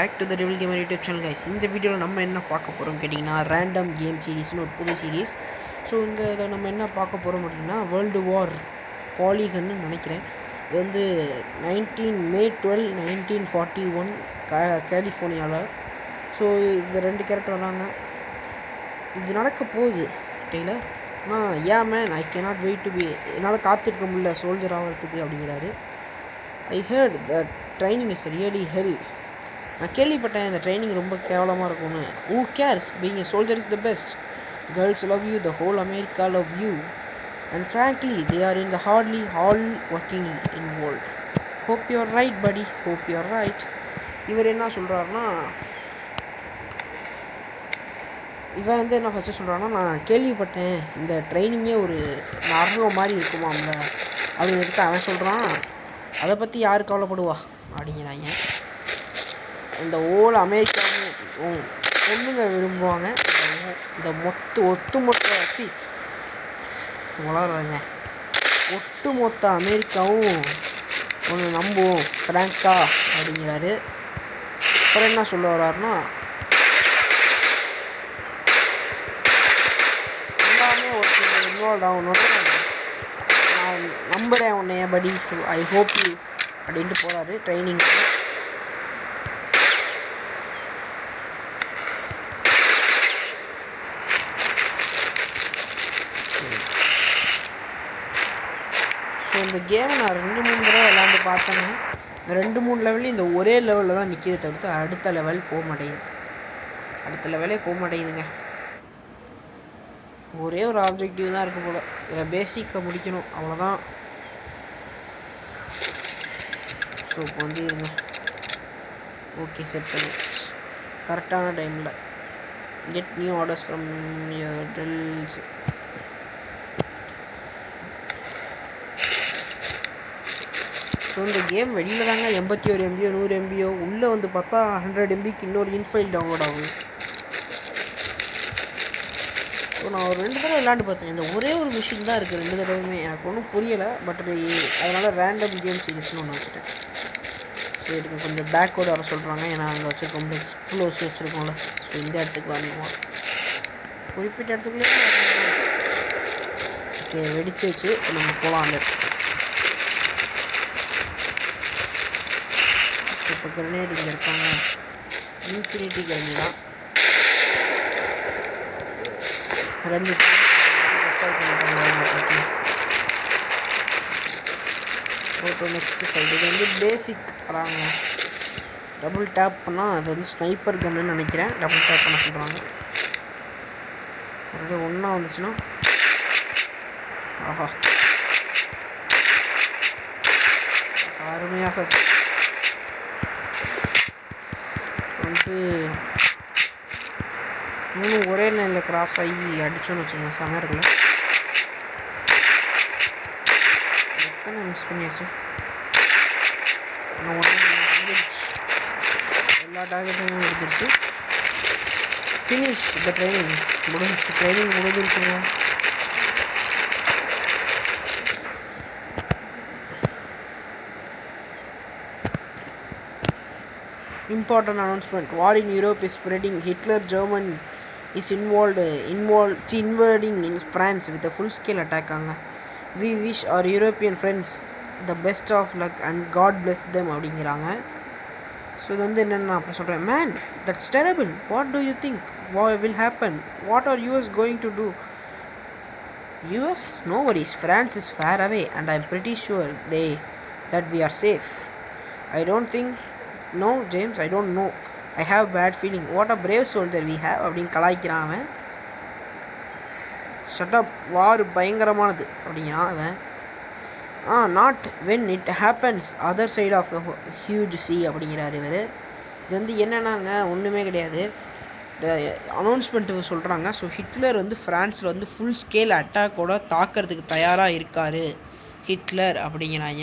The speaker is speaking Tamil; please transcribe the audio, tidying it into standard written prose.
Back to the Devil Gamer YouTube channel guys. இந்த வீடியோவில் நம்ம என்ன பார்க்க போகிறோம் கேட்டிங்கன்னா, ரேண்டம் கேம் சீரீஸ்னு ஒரு புது சீரீஸ். ஸோ இதில் நம்ம என்ன பார்க்க போகிறோம் அப்படின்னா, வேர்ல்டு வார் பாலிகன்னு நினைக்கிறேன். இது வந்து 19 May 12, 1941 கலிஃபோர்னியாவில். ஸோ இந்த 2 கேரக்டர் வராங்க. இது நடக்க போகுது டெய்லர். ஆனால் man I cannot wait to be, என்னால் காத்திருக்க முடியல சோல்ஜர் ஆகிறதுக்கு அப்படிங்கிறாரு. I heard the training is really hell. நான் கேள்விப்பட்டேன் இந்த ட்ரைனிங் ரொம்ப கேவலமாக இருக்கும்னு. Who cares, being a soldier is the best. Girls love you, the whole America love you, and frankly they are in the hardly all working in world. Hope you're right படி, ஹோப் யூஆர் ரைட். இவர் என்ன சொல்கிறாருன்னா, இவன் வந்து என்ன ஃபஸ்ட்டு சொல்கிறான்னா, நான் கேள்விப்பட்டேன் இந்த ட்ரைனிங்கே ஒரு நரகம் மாதிரி இருக்குமா அந்த அப்படின்னு அவன் சொல்கிறான். அதை பற்றி யார் கவலைப்படுவா அப்படிங்கிறாங்க. இந்த ஓல் அமெரிக்காவும் பொண்ணுங்க விரும்புவாங்க. இந்த ஒட்டுமொத்த வச்சு வளர்றாங்க. ஒட்டுமொத்த அமெரிக்காவும் ஒன்று நம்புவோம் ஃப்ராங்கா அப்படிங்கிறாரு. அப்புறம் என்ன சொல்ல வர்றாருன்னா, எல்லாமே ஒருத்தர் இன்வால்வ் ஆகணும்னு நான் நம்புகிறேன் உன்னைய படி, ஐ ஹோப் யூ அப்படின்ட்டு போகிறாரு ட்ரைனிங். ஸோ இந்த கேமை நான் 2-3 தடவை விளாண்டு பார்த்தேங்க. இந்த 2-3 லெவல்லையும் இந்த ஒரே லெவலில் தான் நிற்கிது, தவிர்த்து அடுத்த லெவல் போக மாட்டேங்குது. அடுத்த லெவலே போக மாட்டேங்குதுங்க. ஒரே ஒரு ஆப்ஜெக்டிவ் தான் இருக்குது போல். இதில் பேசிக்கை முடிக்கணும், அவ்வளோதான். ஸோ இப்போ வந்து இருங்க, ஓகே செட் பண்ணி கரெக்டான டைமில் get new orders from your drills. So இந்த கேம் வெளியில் தாங்க 81 MB 100 MB, உள்ளே வந்து பார்த்தா 100 MBக்கு இன்னொரு இன்ஃபைல் டவுன்லோட் ஆகும். ஸோ நான் ஒரு 2 தடவை விளாண்டு பார்த்தேன். இந்த ஒரே ஒரு மிஷின் தான் இருக்குது 2 தடவையுமே. எனக்கு ஒன்றும் புரியலை. பட் அதனால் ரேண்டம் கேம் சீரீஸ்னு ஒன்று வச்சுட்டேன். ஸோ இதுக்கு கொஞ்சம் பேக்கோடு வர சொல்கிறாங்க, ஏன்னா அங்கே வச்சுருக்கோம் எக்ஸ்ப்ளோஸ் வச்சுருக்கோம்ல. ஸோ இந்த இடத்துக்கு வரணுமா, குறிப்பிட்ட இடத்துக்குள்ளே ஓகே வெடிச்சு வச்சு நம்ம போகலாம். அந்த இப்போ கிரனேட் இங்கே இருக்காங்க, இன்ஃபினிட்டி கிரனேடாக 2 ஓகே. நெக்ஸ்ட் சைடு இது வந்து பேசிக் வராங்க. டபுள் டேப் பண்ணால் அது வந்து ஸ்னைப்பர் கன்னுன்னு நினைக்கிறேன். டபுள் டேப் பண்ண சொல்கிறாங்க. அது ஒன்றா வந்துச்சுன்னா ஆஹா அருமையாக வந்து இன்னும் ஒரே லைனில் கிராஸ் ஆகி அடிச்சோன்னு வச்சுக்கோங்க, செமையாக இருக்குல்ல. எத்தனை மிஸ் பண்ணியாச்சு. எல்லா டார்கெட்டும் எடுத்துருச்சு. ஃபினிஷ் இந்த training முடிஞ்சிருச்சுங்க. Important announcement: war in Europe is spreading. Hitler Germany is invading in France with a full-scale attack. We wish our European friends the best of luck and God bless them அப்படிங்கிறாங்க. ஸோ இது வந்து என்னென்னா அப்படி சொல்கிறேன், man that's terrible, what do you think will happen, what are US going to do? US, no worries, France is far away and I'm pretty sure that we are safe. I don't think, no James, I don't know, I have bad feeling, what a brave soldier we have அப்படின்னு கலாய்க்கிறான் அவன். ஷட் அப், வார் பயங்கரமானது அப்படிங்கிறான் அவன். Not when it happens other side of the huge sea அப்படிங்கிறாரு இவர். இது வந்து என்னென்னாங்க, ஒன்றுமே கிடையாது. இந்த அனௌன்ஸ்மெண்ட்டு சொல்கிறாங்க. ஸோ ஹிட்லர் வந்து ஃப்ரான்ஸில் வந்து ஃபுல் ஸ்கேல் அட்டாக்கோட தாக்கிறதுக்கு தயாராக இருக்கார் ஹிட்லர் அப்படிங்கிறாங்க.